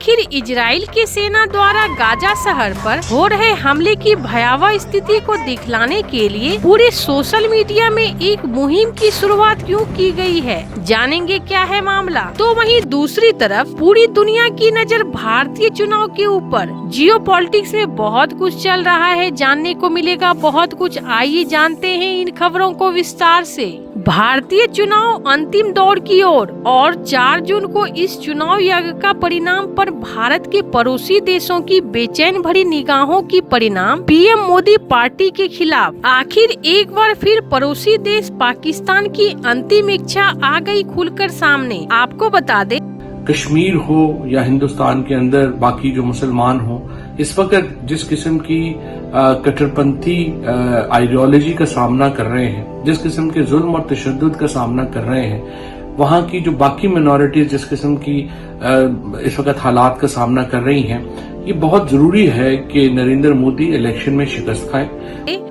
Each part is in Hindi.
आखिर इजराइल की सेना द्वारा गाजा शहर पर हो रहे हमले की भयावह स्थिति को दिखलाने के लिए पूरे सोशल मीडिया में एक मुहिम की शुरुआत क्यों की गई है, जानेंगे क्या है मामला। तो वहीं दूसरी तरफ पूरी दुनिया की नजर भारतीय चुनाव के ऊपर। जियोपॉलिटिक्स में बहुत कुछ चल रहा है, जानने को मिलेगा बहुत कुछ। आइए जानते हैं इन खबरों को विस्तार से। भारतीय चुनाव अंतिम दौर की ओर और 4 जून को इस चुनाव यज्ञ का परिणाम पर भारत के पड़ोसी देशों की बेचैन भरी निगाहों की परिणाम पीएम मोदी पार्टी के खिलाफ। आखिर एक बार फिर पड़ोसी देश पाकिस्तान की अंतिम इच्छा आ गई खुलकर सामने। आपको बता दें, कश्मीर हो या हिंदुस्तान के अंदर बाकी जो मुसलमान हो, इस वक्त जिस किस्म की कट्टरपंथी आइडियोलॉजी का सामना कर रहे हैं, जिस किस्म के जुल्म और तशद्दुद का सामना कर रहे हैं, वहाँ की जो बाकी मिनॉरिटीज जिस किस्म की इस वक्त हालात का सामना कर रही हैं, ये बहुत जरूरी है कि नरेंद्र मोदी इलेक्शन में शिकस्त खाए।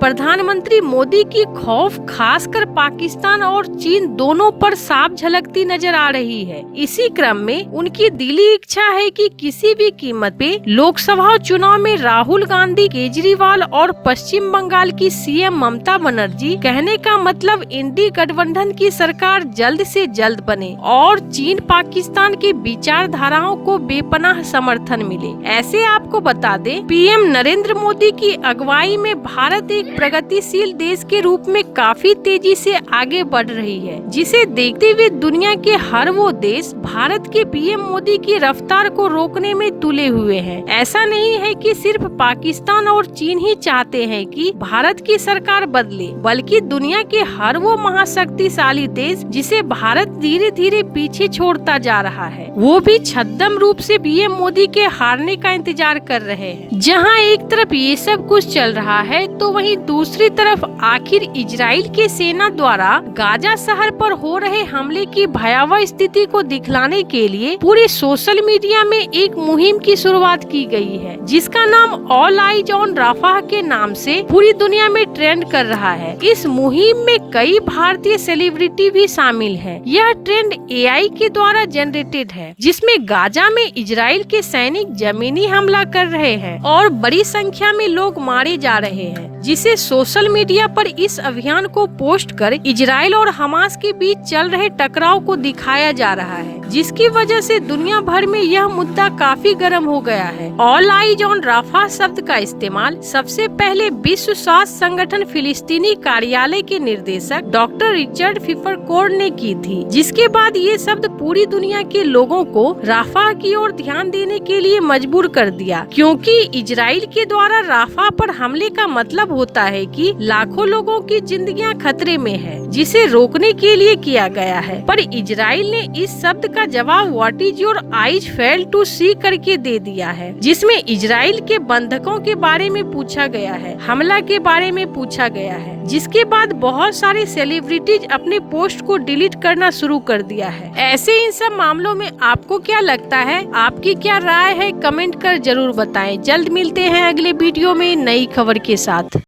प्रधानमंत्री मोदी की खौफ खासकर पाकिस्तान और चीन दोनों पर साफ झलकती नजर आ रही है। इसी क्रम में उनकी दिली इच्छा है कि किसी भी कीमत पे लोकसभा चुनाव में राहुल गांधी, केजरीवाल और पश्चिम बंगाल की सीएम ममता बनर्जी, कहने का मतलब इंडी गठबंधन की सरकार जल्द से जल्द बने और चीन पाकिस्तान की विचारधाराओं को बेपनाह समर्थन मिले। ऐसे आपको बता दें, पीएम नरेंद्र मोदी की अगुवाई में भारत एक प्रगतिशील देश के रूप में काफी तेजी से आगे बढ़ रही है, जिसे देखते हुए दुनिया के हर वो देश भारत के पीएम मोदी की रफ्तार को रोकने में तुले हुए हैं। ऐसा नहीं है कि सिर्फ पाकिस्तान और चीन ही चाहते हैं कि भारत की सरकार बदले, बल्कि दुनिया के हर वो महाशक्तिशाली देश जिसे भारत धीरे धीरे पीछे छोड़ता जा रहा है, वो भी छद्म रूप से पीएम मोदी के हारने का इंतजार कर रहे हैं। जहां एक तरफ ये सब कुछ चल रहा है, तो वहीं दूसरी तरफ आखिर इजराइल की सेना द्वारा गाजा शहर पर हो रहे हमले की भयावह स्थिति को दिखलाने के लिए पूरे सोशल मीडिया में एक मुहिम की शुरुआत की गई है, जिसका नाम ऑल आइज ऑन राफाह के नाम से पूरी दुनिया में ट्रेंड कर रहा है। इस मुहिम में कई भारतीय सेलिब्रिटी भी शामिल हैं। यह ट्रेंड एआई के द्वारा जनरेटेड है, जिसमें गाजा में इजराइल के सैनिक जमीनी हमला कर रहे हैं और बड़ी संख्या में लोग मारे जा रहे हैं, जिसे सोशल मीडिया पर इस अभियान को पोस्ट कर इजराइल और हमास के बीच चल रहे टकराव को दिखाया जा रहा है, जिसकी वजह से दुनिया भर में यह मुद्दा काफी गर्म हो गया है। ऑल आइज ऑन राफाह शब्द का इस्तेमाल सबसे पहले विश्व स्वास्थ्य संगठन फिलिस्तीनी कार्यालय के निर्देशक डॉक्टर रिचर्ड फिफरकोर ने की थी, जिसके बाद ये शब्द पूरी दुनिया के लोगों को राफाह की ओर ध्यान देने के लिए मजबूर कर दिया, क्योंकि इजराइल के द्वारा राफाह पर हमले का मतलब होता है कि लाखों लोगों की जिंदगियां खतरे में है, जिसे रोकने के लिए किया गया है। पर इजराइल ने इस शब्द का जवाब what is your eyes fail to see करके दे दिया है, जिसमें इजराइल के बंधकों के बारे में पूछा गया है, हमला के बारे में पूछा गया है, जिसके बाद बहुत सारे सेलिब्रिटीज अपने पोस्ट को डिलीट करना शुरू कर दिया है। ऐसे इन सब मामलों में आपको क्या लगता है, आपकी क्या राय है, कमेंट कर जरूर बताएं। जल्द मिलते हैं अगले वीडियो में नई खबर के साथ।